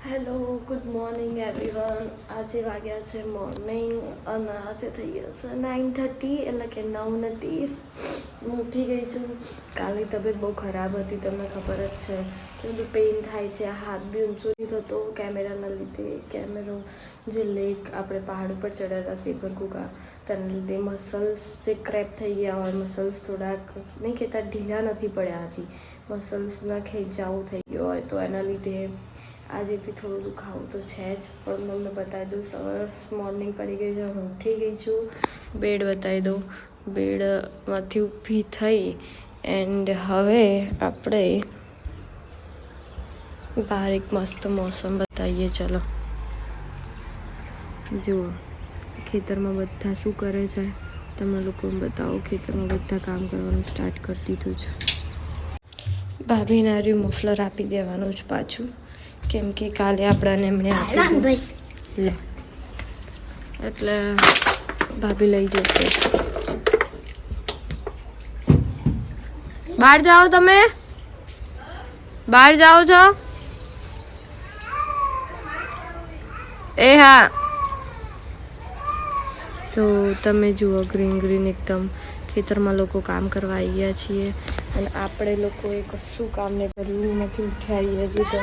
Hello good morning everyone. આજે વાગ્યા છે મોર્નિંગ અને આજે થઈ ગયા છે 9:30 એટલે કે 9:30. હું ઉઠી ગઈ છું. કાલની તબિયત બહુ ખરાબ હતી, તમને ખબર જ છે કે બધું પેઇન થાય છે. હાથ બી ઊંચો નહીં થતો કેમેરાના લીધે. કેમેરો જે લેક આપણે પહાડ ઉપર ચડ્યા હતા સેપરકુકા, તેના લીધે મસલ્સ જે ક્રેપ થઈ ગયા હોય, મસલ્સ થોડાક નહીં કહેતા ઢીલા નથી પડ્યા, હજી મસલ્સના ખેંચાવું થઈ ગયો હોય તો એના લીધે આજે બી થોડું દુખાવું તો છે જ. પણ તમને બતાવી દઉં, સરસ મોર્નિંગ પડી ગઈ છે, હું ઉઠી ગઈ છું. બેડ બતાવી દઉં. બેડમાંથી ઊભી થઈ એન્ડ હવે આપણે બહાર એક મસ્ત મોસમ બતાવીએ. ચલો જુઓ ખેતરમાં બધા શું કરે છે, તમે લોકો બતાવો. ખેતરમાં બધા કામ કરવાનું સ્ટાર્ટ કરી દીધું છે. ભાભીને આર્યું મફલર આપી દેવાનું જ પાછું, કેમ કે કાલે આપણાને એમણે આપ્યું લે એટલે ભાભી લઈ જશે. બહાર જાઓ, તમે બહાર જાઓ છો? એ હા. સો તમે જુઓ ગ્રીન ગ્રીન એકદમ ખેતરમાં લોકો કામ કરવા આવી ગયા છીએ અને આપણે લોકોએ કશું કામ નહીં કર્યું. નથી ઉઠ્યા હજી તો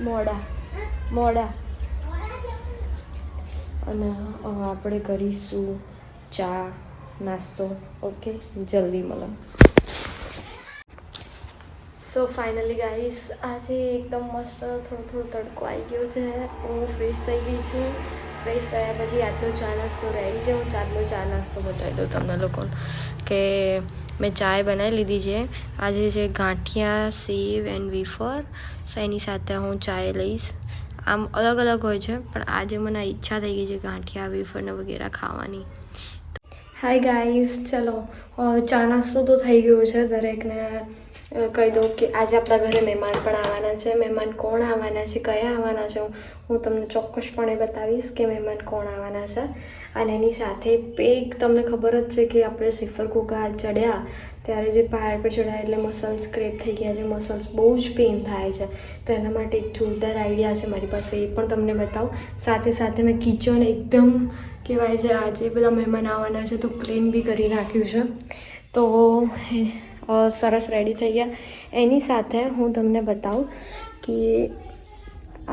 મોડા અને આપણે કરીશું ચા નાસ્તો. ઓકે, જલ્દી મળો. સો ફાઇનલી ગાઈસ, આજે એકદમ મસ્ત થોડો તડકો આવી ગયો છે. હું ફ્રેશ થઈ ગઈ છું. ફ્રેશ થયા પછી આટલો ચા નાસ્તો રેડી છે. હું ચાટલો ચા નાસ્તો બતાવી દઉં તમને લોકોને કે મેં ચાય બનાવી લીધી છે. આજે છે ગાંઠિયા, સેવ એન્ડ વેફર. એની સાથે હું ચાય લઈશ. આમ અલગ અલગ હોય છે, પણ આજે મને ઈચ્છા થઈ ગઈ છે ગાંઠિયા, વેફર ને વગેરે ખાવાની. હાય ગાઈસ, ચલો ચા નાસ્તો તો થઈ ગયો છે. દરેકને કહી દઉં કે આજે આપણા ઘરે મહેમાન પણ આવવાના છે. મહેમાન કોણ આવવાના છે, કયા આવવાના છે, હું તમને ચોક્કસપણે બતાવીશ કે મહેમાન કોણ આવવાના છે. અને એની સાથે એક તમને ખબર જ છે કે આપણે સેપરકુકા ચડ્યા ત્યારે જે પહાડ પર ચડ્યા એટલે મસલ્સ ક્રેપ થઈ ગયા છે. મસલ્સ બહુ જ પેઇન થાય છે, તો એના માટે એક જોરદાર આઈડિયા છે મારી પાસે, એ પણ તમને બતાવું. સાથે સાથે મેં કિચન એકદમ કહેવાય છે આજે બધા મહેમાન આવવાના છે તો ક્લીન બી કરી નાખ્યું છે. તો સરસ રેડી થઈ ગયા. એની સાથે હું તમને બતાવું કે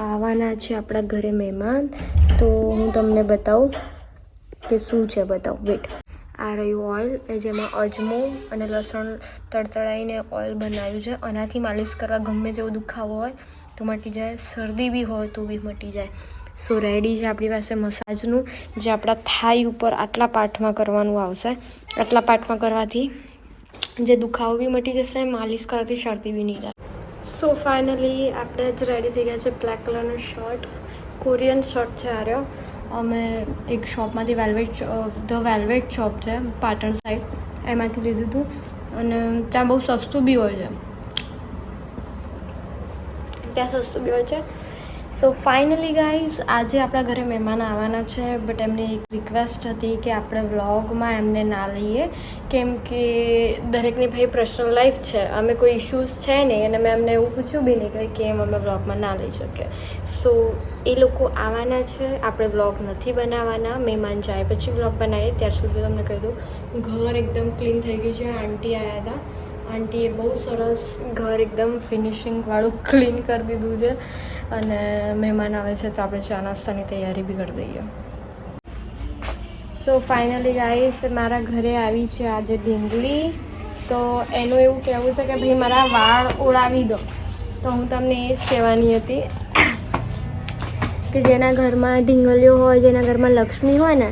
આવવાના છે આપણા ઘરે મહેમાન, તો હું તમને બતાવું કે શું છે. બતાવું, વેટ. આ રહ્યું ઓઇલ, જેમાં અજમો અને લસણ તડતડાઈને ઓઇલ બનાવ્યું છે. આનાથી માલિશ કરવા ગમે તેવો દુખાવો હોય તો મટી જાય, શરદી બી હોય તો બી મટી જાય. સો રેડી છે આપણી પાસે મસાજનું, જે આપણા થાઈ ઉપર આટલા પાર્ટમાં કરવાનું આવશે. આટલા પાર્ટમાં કરવાથી જે દુખાવો બી મટી જશે, માલિશ કરવાથી શરદી બી નહીં થાય. સો ફાઇનલી આપણે જ રેડી થઈ ગયા છે. બ્લેક કલરનું શર્ટ, કોરિયન શર્ટ છે આ રહ્યો. અમે એક શોપમાંથી ધ વેલ્વેટ શોપ છે પાટણ સાઈડ, એમાંથી લીધું હતું અને ત્યાં બહુ સસ્તું બી હોય છે. સો ફાઇનલી ગાઈઝ, આજે આપણા ઘરે મહેમાન આવવાના છે, બટ એમને એક રિક્વેસ્ટ હતી કે આપણે વ્લોગમાં એમને ના લઈએ, કેમ કે દરેકની ભાઈ પર્સનલ લાઈફ છે. અમે કોઈ ઇશ્યુઝ છે નહીં અને મેં એમને એવું પૂછ્યું બી નહીં કે કેમ અમે વ્લોગમાં ના લઈ શકીએ. સો એ લોકો આવવાના છે, આપણે વ્લોગ નથી બનાવવાના. મહેમાન જાય પછી વ્લોગ બનાવીએ. ત્યાર સુધી તમને કહી દઉં, ઘર એકદમ ક્લીન થઈ ગયું છે. આંટી આવ્યા હતા, આંટીએ બહુ સરસ ઘર એકદમ ફિનિશિંગવાળું ક્લીન કરી દીધું છે. અને મહેમાન આવે છે તો આપણે ચા નાસ્તાની તૈયારી બી કરી દઈએ. સો ફાઇનલી ગાઈસ, મારા ઘરે આવી છે આજે ઢીંગલી. તો એનું એવું કહેવું છે કે ભાઈ મારા વાળ ઓળાવી દો. તો હું તમને એ જ કહેવાની હતી કે જેના ઘરમાં ઢીંગલીઓ હોય, જેના ઘરમાં લક્ષ્મી હોય ને,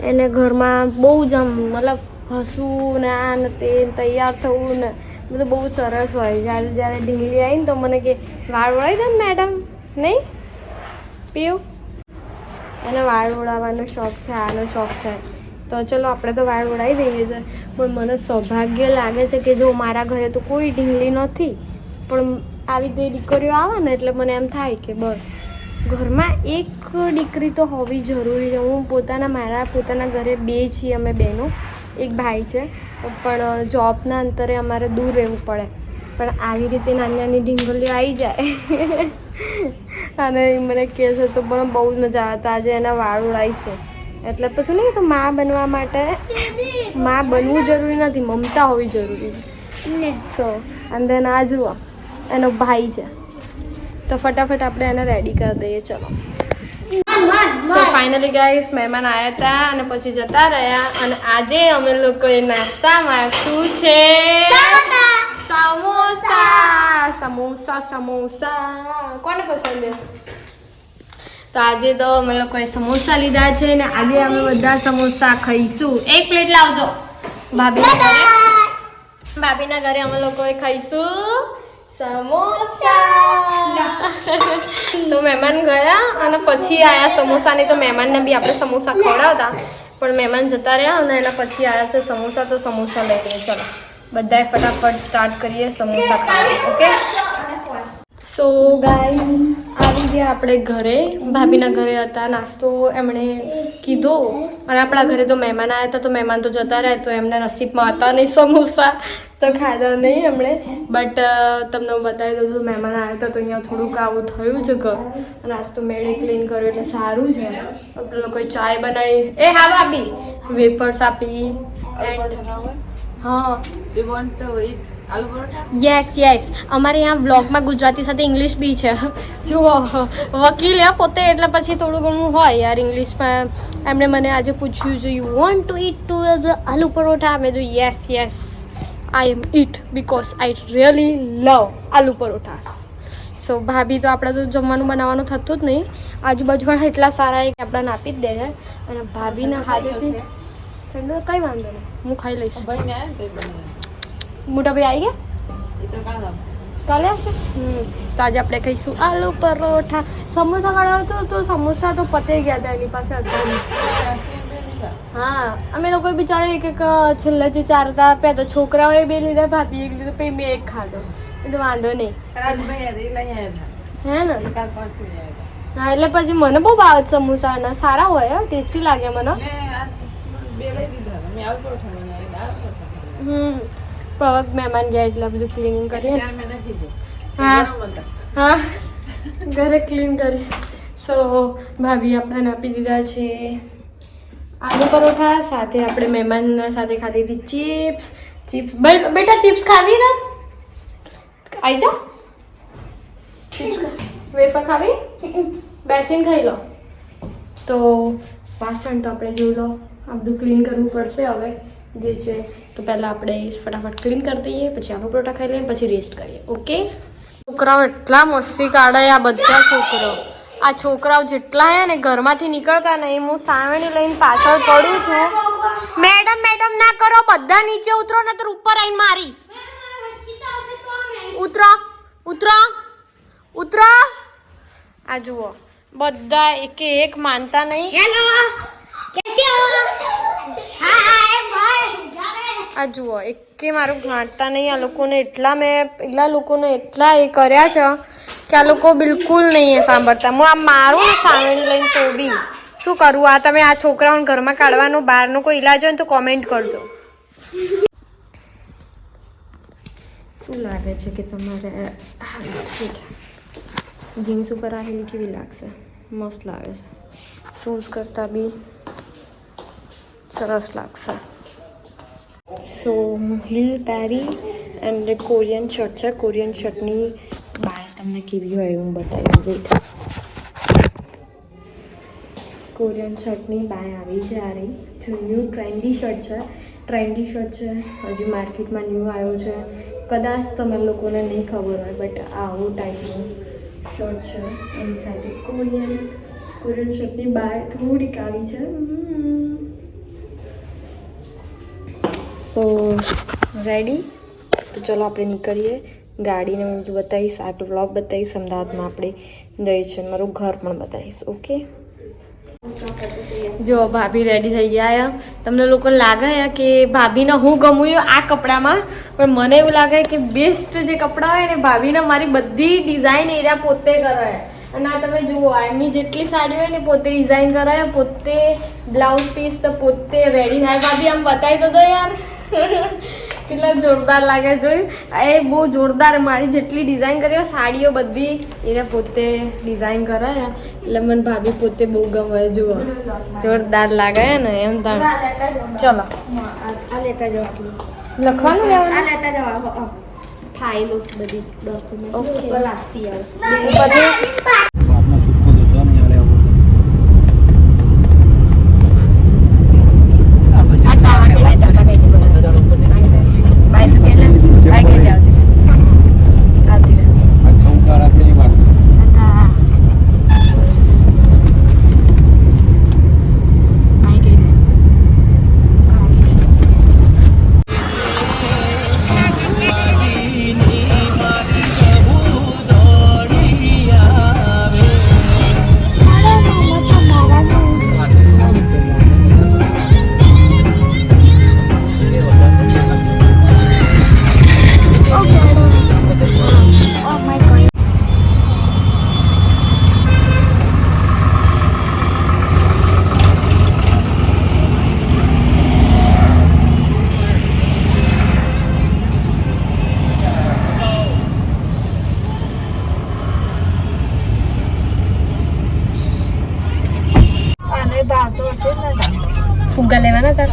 એને ઘરમાં બહુ જ આમ મતલબ હસવું ને આ ને તે તૈયાર થવું ને બધું બહુ સરસ હોય. જ્યારે ઢીંગલી આવી ને તો મને કે વાળ ઓળાવી દો ને મેડમ, નહીં પીવું? એને વાળ ઓળાવવાનો શોખ છે, આનો શોખ છે. તો ચલો આપણે તો વાળ ઓળાવી દઈએ છીએ, પણ મને સૌભાગ્ય લાગે છે કે જો મારા ઘરે તો કોઈ ઢીંગલી નથી, પણ આવી તે દીકરીઓ આવે ને એટલે મને એમ થાય કે બસ ઘરમાં એક દીકરી તો હોવી જરૂરી છે. હું મારા પોતાના ઘરે 2 છીએ અમે બહેનો, એક ભાઈ છે, પણ જોબના અંતરે અમારે દૂર રહેવું પડે પણ આવી રીતે નાની નાની ઢીંગલીઓ આવી જાય અને મને કહે છે તો પણ બહુ જ મજા આવે. તો આજે એના વાળ ઉડાવીશું. એટલે પછી નહીં તો માં બનવા માટે માં બનવું જરૂરી નથી, મમતા હોવી જરૂરી. સો અને દેન આ જુઓ એનો ભાઈ છે. તો ફટાફટ આપણે એને રેડી કરી દઈએ. ચલો. સો ફાઇનલી ગાઈસ મહેમાન આવ્યા હતા અને પછી જતા રહ્યા. અને આજે અમે લોકોએ નાસ્તામાં શું છે? સમોસા. સમોસા સમોસા કોને પસંદ છે? તો આજે તો અમે લોકોએ સમોસા લીધા છે ને આજે અમે બધા સમોસા ખાઈશું. એક પ્લેટ લાવજો. ભાભીના ઘરે અમે લોકોએ ખાઈશું સમોસા. તો મહેમાન ગયા અને પછી આયા સમોસાની. તો મહેમાનને બી આપણે સમોસા ખવડાવતા પણ મહેમાન જતા રહ્યા અને એના પછી આવ્યા છે સમોસા. તો સમોસા લઈ લઈએ. ચલો બધાએ ફટાફટ સ્ટાર્ટ કરીએ સમોસા ખાવા. ઓકે. સો ગાઈસ આવી ગયા આપણે ઘરે. ભાભીના ઘરે હતા. નાસ્તો એમણે કીધો અને આપણા ઘરે તો મહેમાન આવ્યા હતા. તો મહેમાન તો જતા રહ્યા તો એમને નસીબમાં હતા નહીં સમોસા તો ખાધા નહીં એમણે. બટ તમને હું બતાવી દઉં છું મહેમાન આવ્યા હતા તો અહીંયા થોડુંક આવું થયું છે ઘર. નાસ્તો મેળે ક્લીન કર્યો એટલે સારું છે. આપણે લોકોએ ચાય બનાવી. એ હા ભાભી વેફર્સ આપી. હા યસ યસ. અમારે અહીંયા વ્લોગમાં ગુજરાતી સાથે ઇંગ્લિશ બી છે. જુઓ વકીલ પોતે એટલે પછી થોડું ઘણું હોય યાર ઇંગ્લિશમાં. એમણે મને આજે પૂછ્યું છે you want to eat two aloo paratha. મેં કીધું yes yes I am eat because I really love aloo paratha. So ભાભી તો આપણે તો જમવાનું બનાવવાનું થતું જ નહીં. આજુબાજુવાળા એટલા સારા કે આપણને આપી જ દે છે. અને ભાભીના હાથેથી ઠંડુ કંઈ વાંધો નહીં હું ખાઈ લઈશ. મોટા ભાઈ આવી ગયા કાલે આવશે. તો આજે આપણે ખાઈશું આલુ પરોઠા. સમોસા વાળા હતો તો સમોસા તો પતી ગયા હતા એની પાસે હતા. હા અમે લોકો બિચારા એક એક છેલ્લેથી 4 આપ્યા હતા. છોકરાઓએ 2 લીધા, ભાભી 1 લીધો, પછી મેં 1 ખાધો. એ તો વાંધો નહીં હે ને. હા એટલે પછી મને બહુ ભાવે સમોસા. સારા હોય ટેસ્ટી લાગે મને. પવક મહેમાન ગયા એટલે બધું ક્લિનિંગ કરીએ. હા હા ઘરે ક્લીન કરીએ. સો ભાભી આપણને આપી દીધા છે આલુ પરોઠા. સાથે આપણે મહેમાનના સાથે ખાધી હતી ચિપ્સ. બેટા ચિપ્સ ખાવી ને આવી જા. ચિપ્સ વેફર ખાવી બેસીને ખાઈ લો. તો વાસણ તો આપણે જોઈ લો આ બધું ક્લીન કરવું પડશે હવે જે છે. તો પહેલાં આપણે ફટાફટ ક્લીન કરી દઈએ, પછી આલુ પરોઠા ખાઈ લઈએ, પછી રેસ્ટ કરીએ. ઓકે. છોકરાઓ એટલા મસ્તી કાઢે આ બધા છોકરાઓ. આ છોકરાઓ જેટલા હે ને ઘરમાંથી નીકળતા ને હું સાવણી લઈને પાછળ પડું છું. મેડમ મેડમ ના કરો, બધા નીચે ઉતરો ને તો ઉપર આવીને મારીશ. ઉતરો ઉતરો ઉતરો. આ જુઓ બધા એક માનતા નહીં. હેલો કેસી હો? આ જુઓ એકે મારું ગાંઠતા નહીં. આ લોકોને એટલા એ કર્યા છે કે આ લોકો બિલકુલ નહીં સાંભળતા. હું આ મારું સાવણી લઈને તો બી શું કરું. આ તમે આ છોકરાઓને ઘરમાં કાઢવાનો બહારનો કોઈ ઈલાજ હોય ને તો કોમેન્ટ કરજો. શું લાગે છે કે તમારે જીન્સ ઉપર આ હિલ કેવી લાગશે? મસ્ત લાગે છે. શૂઝ કરતાં બી સરસ લાગશે. સો હિલ પહેરી એન્ડ કોરિયન શર્ટ છે. કોરિયન શર્ટની બાય તમને કેવી હોય હું બતાવી દઉં. કોરિયન શર્ટની બાય આવી છે. આ રહી ન્યૂ ટ્રેન્ડી શર્ટ છે. હજી માર્કેટમાં ન્યૂ આવ્યો છે. કદાચ તમે લોકોને નહીં ખબર હોય બટ આવું ટાઈપનું શર્ટ છે. એની સાથે કોરિયન શર્ટની બાય થોડીક આવી છે. સો રેડી. તો ચલો આપણે નીકળીએ. ગાડીને હું બધું બતાવીશ, આગળ વ્લોગ બતાવીશ. અમદાવાદમાં આપણે જઈએ છીએ, મારું ઘર પણ બતાવીશ. ઓકે. જો ભાભી રેડી થઈ ગયા. તમને લોકોને લાગે કે ભાભીને હું ગમ્યું આ કપડામાં, પણ મને એવું લાગે કે બેસ્ટ જે કપડાં હોય ને ભાભીને મારી બધી ડિઝાઇન એરિયા પોતે કરાય. અને આ તમે જુઓ એમની જેટલી સાડી હોય ને પોતે ડિઝાઇન કરાય, પોતે બ્લાઉઝ પીસ તો પોતે રેડી થાય. ભાભી આમ બતાવી તો દો યાર. કેટલા જોરદાર લાગે જોયું એ બહુ જોરદાર મારી જેટલી ડિઝાઇન કરી સાડીઓ બધી એને પોતે ડિઝાઇન કરે એટલે મને ભાભી પોતે બહુ ગમે જુઓ જોરદાર લાગે ને એમ તાણ ચલો લખવાનું લેવાનું ફાઇલો બધી ડોક્યુમેન્ટ ઓકે લાગતી આવે ફુગ્ગા લેવાના હતા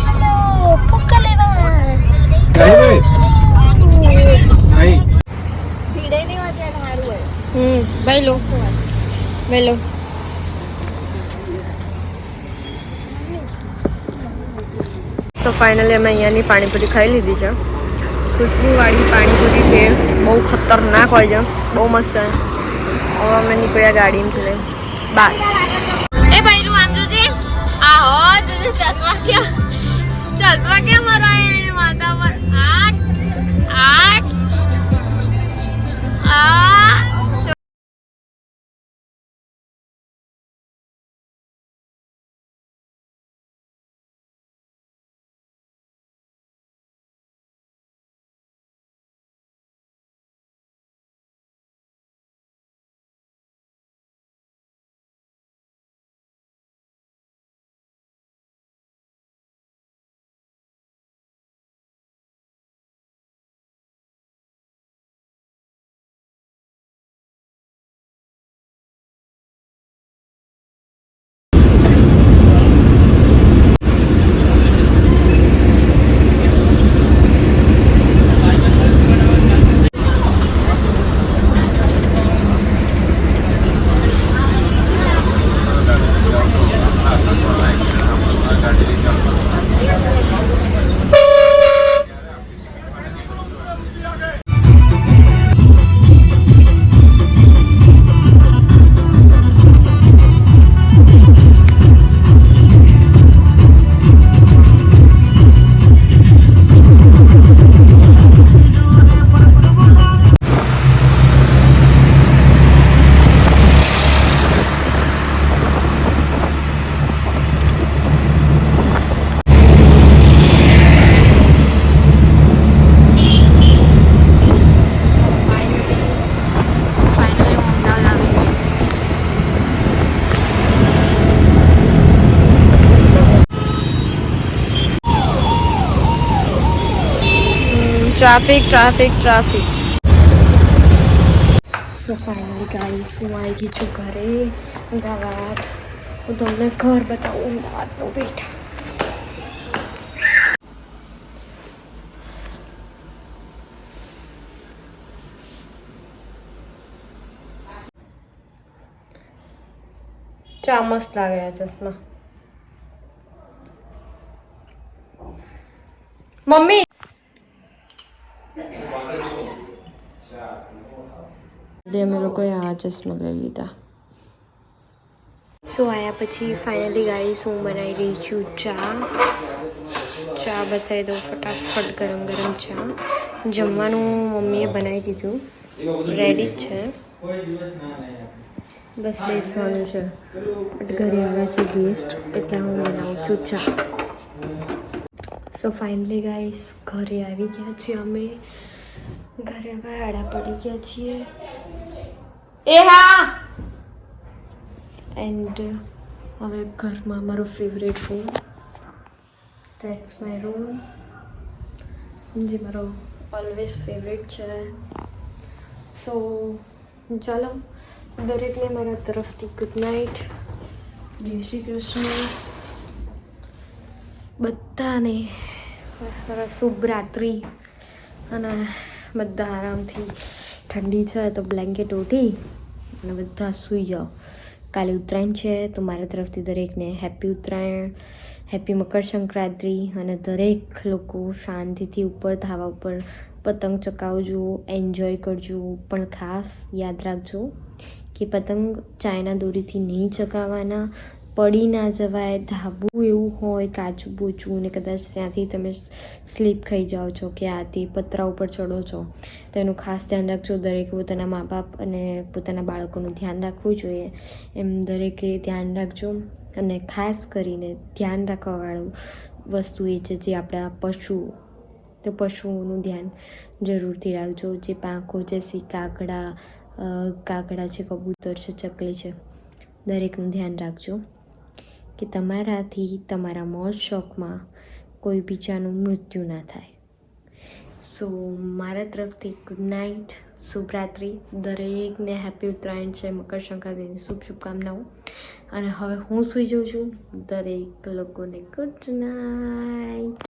ચલો ફુગ્ગા લેવા બેલો બેલો તો ફાઇનલી અમે અહીંયાની પાણીપુરી ખાઈ લીધી છે ખુશ્બુવાળી પાણીપુરી છે બહુ ખતરનાક હોય છે બહુ મસ્ત છે હવે અમે નીકળ્યા ગાડીમાંથી લઈને બાય એ ભાઈલું આમ જોજે આ હો જોજે ચશ્મા ક્યાં મરાય માથા પર આઠ ટ્રાફિક સો ફાઇનલી ગાઈસ હું આવી ગઈ છું ઘરે અમદાવાદ હું તમને ઘર બતાવું અમદાવાદનું બેઠા ચા મસ્ત લાગે આ ચશ્મા મમ્મી અમે લોકોએ આ ચશ્મા લઈ લીધા સો આવ્યા પછી ફાઇનલી ગાઈસ હું બનાવી રહી છું ચા બતાવી દઉં ફટાફટ ગરમ ચા જમવાનું મમ્મીએ બનાવી દીધું રેડી જ છે બસ બેસવાનું છે બટ ઘરે આવ્યા છે ગેસ્ટ એટલે હું બનાવું છું ચા સો ફાઇનલી ગાઈસ ઘરે આવી ગયા છીએ અમે ઘરે હવે આડા પડી ગયા છીએ એ હા એન્ડ હવે ઘરમાં મારો favourite food that's my room, જે મારો ઓલવેઝ ફેવરેટ છે. સો ચાલો દરેકને મારા તરફથી ગુડ નાઇટ, જય શ્રી કૃષ્ણ. બધાને સરસ શુભ રાત્રિ. અને બધા આરામથી, ઠંડી છે તો બ્લેન્કેટ ઓઢી અને બધા સૂઈ જાઓ. કાલે ઉત્તરાયણ છે તો મારા તરફથી દરેકને હેપી ઉત્તરાયણ, હેપી મકર સંક્રાંતિ. અને દરેક લોકો શાંતિથી ઉપર ધાબા ઉપર પતંગ ચકાવજો, એન્જોય કરજો. પણ ખાસ યાદ રાખજો કે પતંગ ચાઇના દોરીથી નહીં ચકાવવાના, પડી ના જવાય. ધાબું એવું હોય કાચું બોચું ને કદાચ ત્યાંથી તમે સ્લીપ ખાઈ જાઓ છો કે આ તે પતરા ઉપર ચડો છો તો એનું ખાસ ધ્યાન રાખજો. દરેકે પોતાના મા બાપ અને પોતાના બાળકોનું ધ્યાન રાખવું જોઈએ, એમ દરેકે ધ્યાન રાખજો. અને ખાસ કરીને ધ્યાન રાખવાવાળું વસ્તુ એ છે જે આપણા પશુઓ, તો પશુઓનું ધ્યાન જરૂરથી રાખજો. જે પાંખો છે, કાગડા છે, કબૂતર છે, ચકલી છે, દરેકનું ધ્યાન રાખજો કે તમારાથી તમારા મોજ શોખમાં કોઈ બીજાનું મૃત્યુ ના થાય. સો મારા તરફથી ગુડ નાઇટ, શુભરાત્રિ. દરેકને હેપી ઉત્તરાયણ છે, મકર સંક્રાંતિની શુભકામનાઓ. અને હવે હું સૂઈ જાઉં છું. દરેક લોકોને ગુડ નાઇટ.